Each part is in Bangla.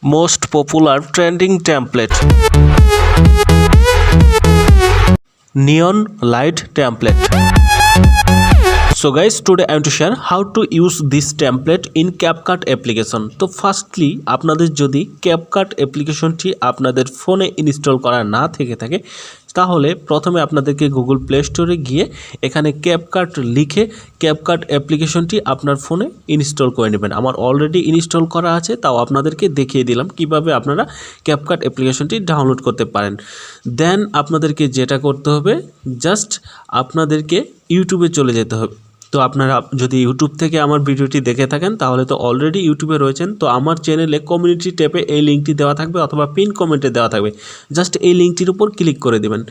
Most popular trending template. Neon light template. So guys, today I am to share how to use this template in Capcut application. তো ফার্স্টলি আপনাদের যদি Capcut অ্যাপ্লিকেশনটি আপনাদের ফোনে ইনস্টল করা না থেকে থাকে তাহলে প্রথমে আপনাদেরকে গুগল প্লে স্টোরে গিয়ে এখানে Capcut লিখে Capcut অ্যাপ্লিকেশনটি আপনার ফোনে ইনস্টল করে নেবেন। আমার অলরেডি ইনস্টল করা আছে, তাও আপনাদেরকে দেখিয়ে দিলাম কিভাবে আপনারা Capcut অ্যাপ্লিকেশনটি ডাউনলোড করতে পারেন। দেন আপনাদেরকে যেটা করতে হবে, জাস্ট আপনাদেরকে ইউটিউবে চলে যেতে হবে। তো আপনারা যদি ইউটিউব থেকে আমার ভিডিওটি দেখে থাকেন তাহলে তো অলরেডি ইউটিউবে রয়েছেন। তো আমার চ্যানেলে কমিউনিটি ট্যাবে এই লিঙ্কটি দেওয়া থাকবে অথবা পিন কমেন্টে দেওয়া থাকবে, জাস্ট এই লিঙ্কটির উপর ক্লিক করে দেবেন।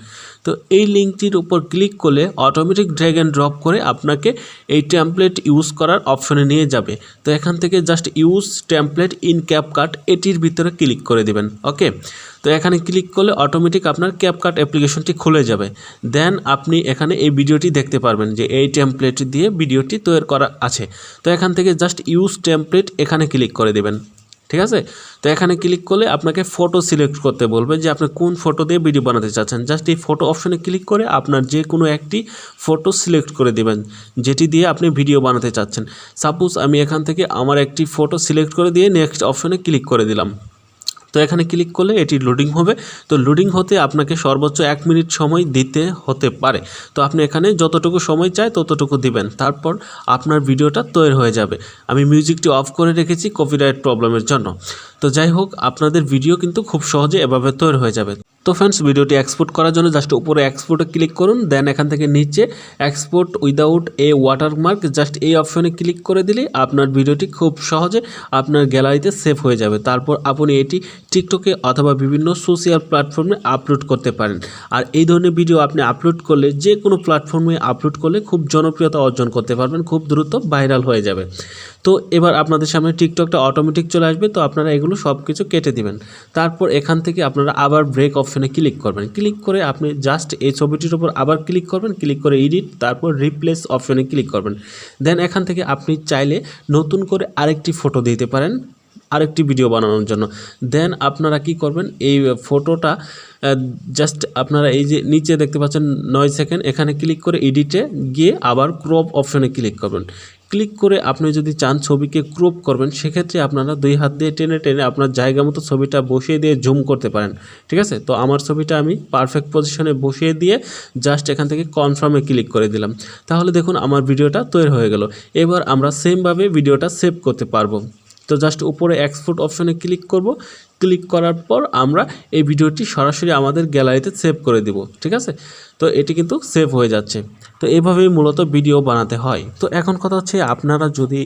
তো এই লিঙ্কটির উপর ক্লিক করলে অটোমেটিক ড্র্যাগ অ্যান্ড ড্রপ করে আপনাকে এই টেমপ্লেট ইউজ করার অপশনে নিয়ে যাবে। তো এখান থেকে just use template in CapCut এটির ভিতরে ক্লিক করে দেবেন। ওকে, তো এখানে ক্লিক করলে অটোমেটিক আপনার ক্যাপকাট অ্যাপ্লিকেশনটি খুলে যাবে। দেন আপনি এখানে এই ভিডিওটি দেখতে পারবেন যে এই টেমপ্লেট দিয়ে ভিডিওটি তৈরি করা আছে। তো এখান থেকে জাস্ট ইউজ টেমপ্লেট এখানে ক্লিক করে দেবেন। ঠিক আছে, তো এখানে ক্লিক করলে আপনাকে ফটো সিলেক্ট করতে বলবে যে আপনি কোন ফটো দিয়ে ভিডিও বানাতে চাচ্ছেন। জাস্ট এই ফটো অপশনে ক্লিক করে আপনার যে কোনো একটি ফটো সিলেক্ট করে দেবেন যেটি দিয়ে আপনি ভিডিও বানাতে চাচ্ছেন। সাপোজ আমি এখান থেকে আমার একটি ফটো সিলেক্ট করে দিয়ে নেক্সট অপশনে ক্লিক করে দিলাম। তো এখানে ক্লিক করলে এটি লোডিং হবে। তো লোডিং হতে আপনাকে সর্বোচ্চ 1 মিনিট সময় দিতে হতে পারে। তো আপনি এখানে যতটুকু সময় চাই ততটুকু দিবেন, তারপর আপনার ভিডিওটা তৈরি হয়ে যাবে। আমি মিউজিকটি অফ করে রেখেছি কপিরাইট প্রবলেমের জন্য। তো যাই হোক, আপনাদের ভিডিও কিন্তু খুব সহজে এভাবে তৈরি হয়ে যাবে। তো ফ্রেন্ডস, ভিডিওটি এক্সপোর্ট করার জন্য জাস্ট উপরে এক্সপোর্টে ক্লিক করুন। দেন এখান থেকে নিচে export without a watermark, just এই অপশনে ক্লিক করে দিলেই আপনার ভিডিওটি খুব সহজে আপনার গ্যালারিতে সেভ হয়ে যাবে। তারপর আপনি এটি টিকটকে অথবা বিভিন্ন সোশ্যাল প্ল্যাটফর্মে আপলোড করতে পারেন। আর এই ধরনের ভিডিও আপনি আপলোড করলে যে কোনো প্ল্যাটফর্মে আপলোড করলে খুব জনপ্রিয়তা অর্জন করতে পারবেন, খুব দ্রুত ভাইরাল হয়ে যাবে। তো এবার আপনাদের সামনে টিকটকটা অটোমেটিক চলে আসবে। তো আপনারা এগুলো সব কিছু কেটে দিবেন। তারপর এখান থেকে আপনারা আবার ব্রেক অপশনে ক্লিক করবেন। ক্লিক করে আপনি জাস্ট এই ছবিটির উপর আবার ক্লিক করবেন, ক্লিক করে এডিট, তারপর রিপ্লেস অপশনে ক্লিক করবেন। দেন এখান থেকে আপনি চাইলে নতুন করে আরেকটি ফটো দিতে পারেন আরেকটি ভিডিও বানানোর জন্য। দেন আপনারা কি করবেন, এই ফটোটা জাস্ট আপনারা এই যে নিচে দেখতে পাচ্ছেন 9 সেকেন্ড, এখানে ক্লিক করে এডিটে গিয়ে আবার ক্রপ অপশনে ক্লিক করবেন। ক্লিক করে আপনি যদি চান ছবিকে ক্রপ করবেন, সেক্ষেত্রে আপনারা 2 হাত দিয়ে টেনে টেনে আপনার জায়গা মতো ছবিটা বসিয়ে দিয়ে জুম করতে পারেন। ঠিক আছে, তো আমার ছবিটা আমি পারফেক্ট পজিশনে বসিয়ে দিয়ে জাস্ট এখান থেকে কনফার্মে ক্লিক করে দিলাম। তাহলে দেখুন আমার ভিডিওটা তৈরি হয়ে গেল। এবার আমরা সেমভাবে ভিডিওটা সেভ করতে পারবো। তো জাস্ট উপরে এক্সপোর্ট অপশনে ক্লিক করব। ক্লিক করার পর আমরা এই ভিডিওটি সরাসরি আমাদের গ্যালারিতে সেভ করে দিব। ঠিক আছে, তো এটি কিন্তু সেভ হয়ে যাচ্ছে। তো এইভাবেই মূলত ভিডিও বানাতে হয়। তো এখন কথা হচ্ছে, আপনারা যদি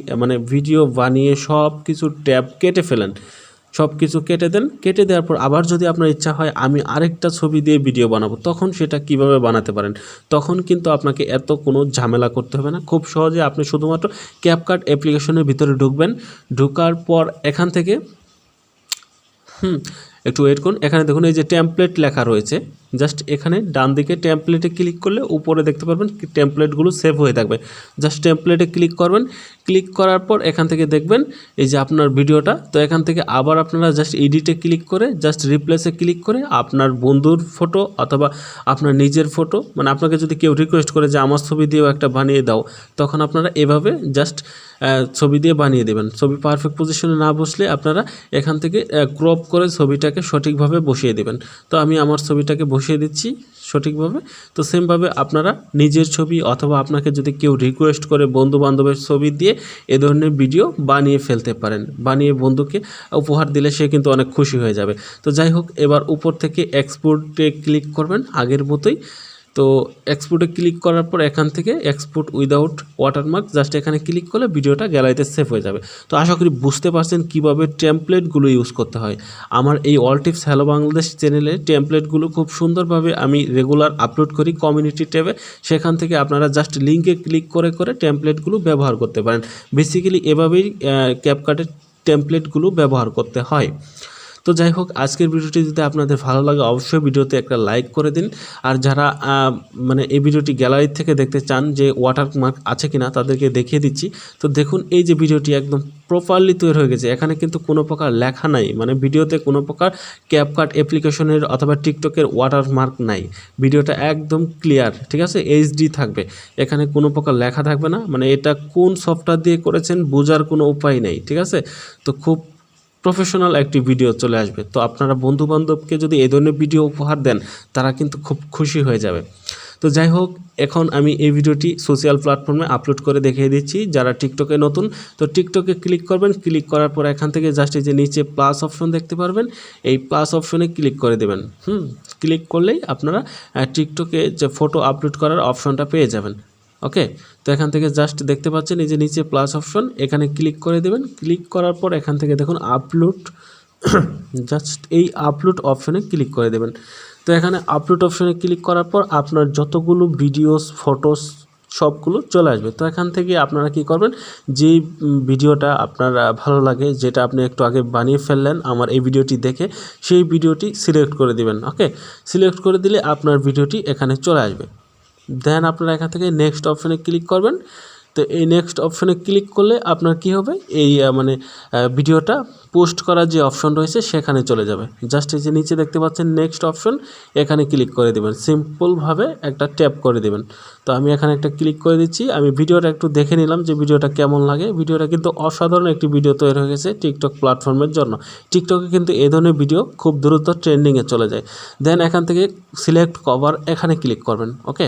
ভিডিও বানিয়ে সব কিছু ট্যাব কেটে ফেলেন, সব কিছু কেটে দেন, কেটে দেওয়ার পর আবার যদি আপনার ইচ্ছা হয় আমি আরেকটা ছবি দিয়ে ভিডিও বানাবো, তখন সেটা কিভাবে বানাতে পারেন? তখন কিন্তু আপনাকে এত কোনো ঝামেলা করতে হবে না। খুব সহজে আপনি শুধুমাত্র ক্যাপকাট অ্যাপ্লিকেশনের ভিতরে ঢুকবেন। ঢোকার পর এখান থেকে একটু ওয়েট করুন। এখানে দেখুন এই যে টেমপ্লেট লেখা রয়েছে, জাস্ট এখানে ডান দিকে টেমপ্লেটে ক্লিক করলে উপরে দেখতে পারবেন টেমপ্লেটগুলো সেভ হয়ে থাকবে। জাস্ট টেমপ্লেটে ক্লিক করবেন। ক্লিক করার পর এখান থেকে দেখবেন এই যে আপনার ভিডিওটা। তো এখান থেকে আবার আপনারা জাস্ট এডিটে ক্লিক করে জাস্ট রিপ্লেসে ক্লিক করে আপনার বন্ধুর ফটো অথবা আপনার নিজের ফটো, আপনাকে যদি কেউ রিকোয়েস্ট করে যে আমার ছবি দিয়েও একটা বানিয়ে দাও, তখন আপনারা এভাবে জাস্ট ছবি দিয়ে বানিয়ে দেবেন। ছবি পারফেক্ট পজিশনে না বসলে আপনারা এখান থেকে ক্রপ করে ছবিটাকে সঠিকভাবে বসিয়ে দেবেন। তো আমি আমার ছবিটাকে বসিয়ে দিচ্ছি সঠিকভাবে। তো সেমভাবে আপনারা নিজের ছবি অথবা আপনাকে যদি কেউ রিকোয়েস্ট করে বন্ধু বান্ধবের ছবি দিয়ে এ ধরনের ভিডিও বানিয়ে ফেলতে পারেন। বানিয়ে বন্ধুকে উপহার দিলে সে কিন্তু অনেক খুশি হয়ে যাবে। তো যাই হোক, এবার উপর থেকে এক্সপোর্টে ক্লিক করবেন আগের মতোই। তো এক্সপোর্টে ক্লিক করার পর এখান থেকে এক্সপোর্ট উইদাউট ওয়াটারমার্ক, জাস্ট এখানে ক্লিক করলে ভিডিওটা গ্যালারিতে সেভ হয়ে যাবে। তো আশা করি বুঝতে পারছেন কীভাবে টেমপ্লেটগুলো ইউজ করতে হয়। আমার এই অল টিপস হ্যালো বাংলাদেশ চ্যানেলে টেমপ্লেটগুলো খুব সুন্দরভাবে আমি রেগুলার আপলোড করি কমিউনিটি ট্যাবে। সেখান থেকে আপনারা জাস্ট লিঙ্কে ক্লিক করে করে টেমপ্লেটগুলো ব্যবহার করতে পারেন। বেসিক্যালি এভাবেই ক্যাপকাটের টেমপ্লেটগুলো ব্যবহার করতে হয়। তো যাই হোক, আজকের ভিডিওটি যদি আপনাদের ভালো লাগে অবশ্যই ভিডিওতে একটা লাইক করে দিন। আর যারা মানে এই ভিডিওটি গ্যালারি থেকে দেখতে চান যে ওয়াটারমার্ক আছে কিনা তাদেরকে দেখিয়ে দিচ্ছি। তো দেখুন এই যে ভিডিওটি একদম প্রপারলি তৈরি হয়ে গেছে, এখানে কিন্তু কোনো প্রকার লেখা নাই, মানে ভিডিওতে কোনো প্রকার ক্যাপকাট অ্যাপ্লিকেশনের অথবা টিকটকের ওয়াটারমার্ক নাই। ভিডিওটা একদম ক্লিয়ার, ঠিক আছে, এইচডি থাকবে, এখানে কোনো প্রকার লেখা থাকবে না, মানে এটা কোন সফটওয়্যার দিয়ে করেছেন বোঝার কোনো উপায় নেই, ঠিক আছে। তো খুব প্রফেশনাল একটি ভিডিও চলে আসবে। তো আপনারা বন্ধুবান্ধবকে যদি এই ধরনের ভিডিও উপহার দেন তারা কিন্তু খুব খুশি হয়ে যাবে। তো যাই হোক, এখন আমি এই ভিডিওটি সোশ্যাল প্ল্যাটফর্মে আপলোড করে দেখিয়ে দিচ্ছি। যারা টিকটকে নতুন, তো টিকটকে ক্লিক করবেন, ক্লিক করার পর এখান থেকে জাস্ট এই যে নিচে প্লাস অপশন দেখতে পারবেন, এই প্লাস অপশনে ক্লিক করে দেবেন। ক্লিক করলেই আপনারা টিকটকে যে ফটো আপলোড করার অপশনটা পেয়ে যাবেন। ওকে, তো এখান থেকে জাস্ট দেখতে পাচ্ছেন এই যে নিচে প্লাস অপশন, এখানে ক্লিক করে দেবেন। ক্লিক করার পর এখান থেকে দেখুন আপলোড, জাস্ট এই আপলোড অপশনে ক্লিক করে দেবেন। তো এখানে আপলোড অপশনে ক্লিক করার পর আপনার যতগুলো ভিডিওস ফটোস সবগুলো চলে আসবে। তো এখান থেকে আপনারা কি করবেন, যেই ভিডিওটা আপনার ভালো লাগে, যেটা আপনি একটু আগে বানিয়ে ফেললেন আমার এই ভিডিওটি দেখে, সেই ভিডিওটি সিলেক্ট করে দিবেন। ওকে, সিলেক্ট করে দিলে আপনার ভিডিওটি এখানে চলে আসবে। দেন আপনারা এখান থেকে নেক্সট অপশনে ক্লিক করবেন। তো এই নেক্সট অপশনে ক্লিক করলে আপনার কি হবে, এই মানে ভিডিওটা পোস্ট করার যে অপশন রয়েছে সেখানে চলে যাবে। জাস্ট এই যে নিচে দেখতে পাচ্ছেন নেক্সট অপশন, এখানে ক্লিক করে দেবেন, সিম্পলভাবে একটা ট্যাপ করে দেবেন। তো আমি এখানে একটা ক্লিক করে দিচ্ছি। আমি ভিডিওটা একটু দেখে নিলাম যে ভিডিওটা কেমন লাগে। ভিডিওটা কিন্তু অসাধারণ একটি ভিডিও তৈরি হয়ে গেছে টিকটক প্ল্যাটফর্মের জন্য। টিকটকে কিন্তু এই ধরনের ভিডিও খুব দ্রুত ট্রেন্ডিংয়ে চলে যায়। দেন এখান থেকে সিলেক্ট কভার এখানে ক্লিক করবেন। ওকে,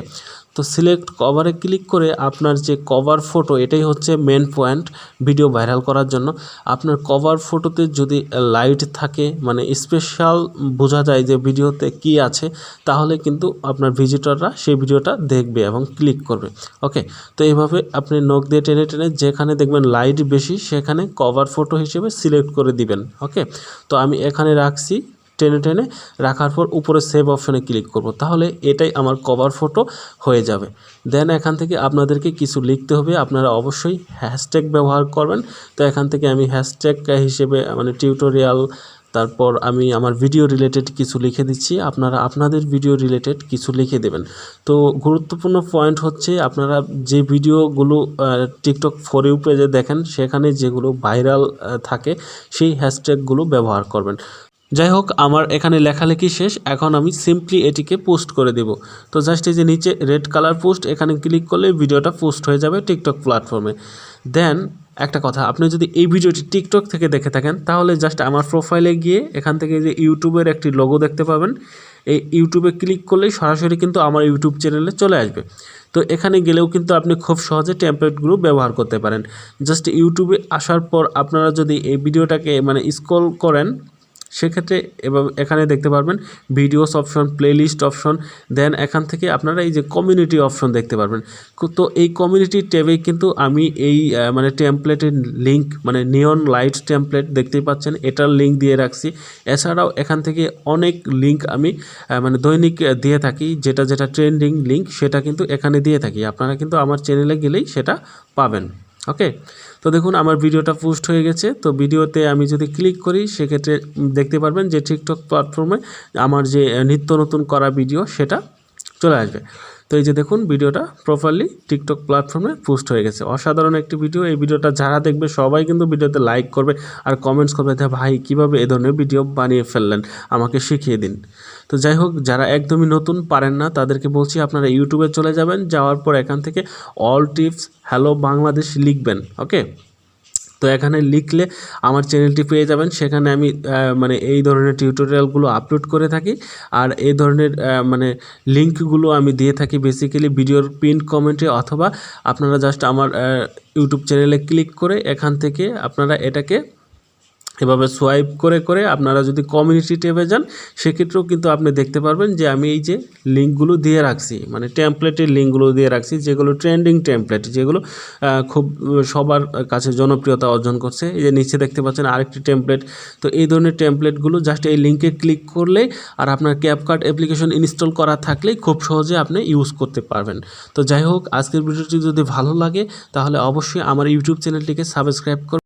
তো সিলেক্ট কভারে ক্লিক করে আপনার যে কভার ফটো, এটাই হচ্ছে মেন পয়েন্ট ভিডিও ভাইরাল করার জন্য। আপনার কভার ফটোতে যদি লাইট থাকে, মানে স্পেশাল বোঝা যায় যে ভিডিওতে কি আছে, তাহলে কিন্তু আপনার ভিজিটররা সেই ভিডিওটা দেখবে এবং ক্লিক করবে। ওকে, তো এইভাবে আপনি নখ দিয়ে টেনে টেনে যেখানে দেখবেন লাইট বেশি সেখানে কভার ফটো হিসেবে সিলেক্ট করে দিবেন। ওকে, তো আমি এখানে রাখছি, টেনে টেনে রাখার পর উপরে সেভ অপশনে ক্লিক করব, তাহলে এটাই আমার কভার ফটো হয়ে যাবে। দেন এখান থেকে আপনাদেরকে কিছু লিখতে হবে, আপনারা অবশ্যই হ্যাশট্যাগ ব্যবহার করবেন। তো এখান থেকে আমি হ্যাশট্যাগ হিসেবে মানে টিউটোরিয়াল, তারপর আমি আমার ভিডিও রিলেটেড কিছু লিখে দিচ্ছি, আপনারা আপনাদের ভিডিও রিলেটেড কিছু লিখে দেবেন। তো গুরুত্বপূর্ণ পয়েন্ট হচ্ছে আপনারা যে ভিডিওগুলো টিকটক ফর ইউ পেজে দেখেন সেখানে যেগুলো ভাইরাল থাকে সেই হ্যাশট্যাগুলো ব্যবহার করবেন। যাই হোক, আমার এখানে লেখালেখি শেষ, এখন আমি সিম্পলি এটিকে পোস্ট করে দেব। তো জাস্ট এই যে নিচে রেড কালার পোস্ট, এখানে ক্লিক করলে ভিডিওটা পোস্ট হয়ে যাবে টিকটক প্ল্যাটফর্মে। দেন একটা কথা, আপনি যদি এই ভিডিওটি টিকটক থেকে দেখে থাকেন তাহলে জাস্ট আমার প্রোফাইলে গিয়ে এখান থেকে যে ইউটিউবের একটি লোগো দেখতে পাবেন, এই ইউটিউবে ক্লিক করলেই সরাসরি কিন্তু আমার ইউটিউব চ্যানেলে চলে আসবে। তো এখানে গেলেও কিন্তু আপনি খুব সহজে টেমপ্লেটগুলো ব্যবহার করতে পারেন। জাস্ট ইউটিউবে আসার পর আপনারা যদি এই ভিডিওটাকে মানে স্ক্রল করেন, সেক্ষেত্রে এখানে দেখতে পারবেন ভিডিওস অপশন, প্লেলিস্ট অপশন, দেন এখান থেকে আপনারা এই যে কমিউনিটি অপশন দেখতে পারবেন। তো এই কমিউনিটি ট্যাবে কিন্তু আমি এই মানে টেমপ্লেটের লিঙ্ক, মানে নিয়ন লাইট টেমপ্লেট দেখতেই পাচ্ছেন, এটার লিঙ্ক দিয়ে রাখছি। এছাড়াও এখান থেকে অনেক লিঙ্ক আমি মানে দৈনিক দিয়ে থাকি, যেটা যেটা ট্রেন্ডিং লিঙ্ক সেটা কিন্তু এখানে দিয়ে থাকি, আপনারা কিন্তু আমার চ্যানেলে গেলেই সেটা পাবেন। ওকে, তো দেখুন আমার ভিডিওটা পোস্ট হয়ে গেছে। তো ভিডিওতে আমি যদি ক্লিক করি সেক্ষেত্রে দেখতে পারবেন যে টিকটক প্ল্যাটফর্মে আমার যে নিত্য নতুন করা ভিডিও সেটা চলে আসবে। তো এই যে দেখুন ভিডিওটা প্রপারলি টিকটক প্ল্যাটফর্মে পোস্ট হয়ে গেছে। অসাধারণ একটি ভিডিও। এই ভিডিওটা যারা দেখবে সবাই কিন্তু ভিডিওতে লাইক করবে আর কমেন্টস করবে যে ভাই কীভাবে এ ধরনের ভিডিও বানিয়ে ফেললেন, আমাকে শিখিয়ে দিন। তো যাই হোক, যারা একদমই নতুন পারেন না তাদেরকে বলছি আপনারা ইউটিউবে চলে যাবেন, যাওয়ার পর এখান থেকে অল টিপস হ্যালো বাংলাদেশ লিখবেন। ওকে, তো এখানে লিখলে আমার চ্যানেলটি পেয়ে যাবেন। সেখানে আমি মানে এই ধরনের টিউটোরিয়ালগুলো আপলোড করে থাকি, আর এই ধরনের মানে লিঙ্কগুলো আমি দিয়ে থাকি বেসিক্যালি ভিডিওর পিন কমেন্টে, অথবা আপনারা জাস্ট আমার ইউটিউব চ্যানেলে ক্লিক করে এখান থেকে আপনারা এটাকে এভাবে সোয়াইপ করে করে আপনারা যদি কমিউনিটি ট্যাবে যান সেক্ষেত্রেও কিন্তু আপনি দেখতে পারবেন যে আমি এই যে লিঙ্কগুলো দিয়ে রাখছি, মানে টেমপ্লেটের লিঙ্কগুলো দিয়ে রাখছি, যেগুলো ট্রেন্ডিং টেমপ্লেট, যেগুলো খুব সবার কাছে জনপ্রিয়তা অর্জন করছে। এই যে নিচে দেখতে পাচ্ছেন আরেকটি টেমপ্লেট। তো এই ধরনের টেমপ্লেটগুলো জাস্ট এই লিঙ্কে ক্লিক করলেই আর আপনার ক্যাপকাট অ্যাপ্লিকেশন ইনস্টল করা থাকলেই খুব সহজে আপনি ইউজ করতে পারবেন। তো যাই হোক, আজকের ভিডিওটি যদি ভালো লাগে তাহলে অবশ্যই আমার ইউটিউব চ্যানেলটিকে সাবস্ক্রাইব করুন।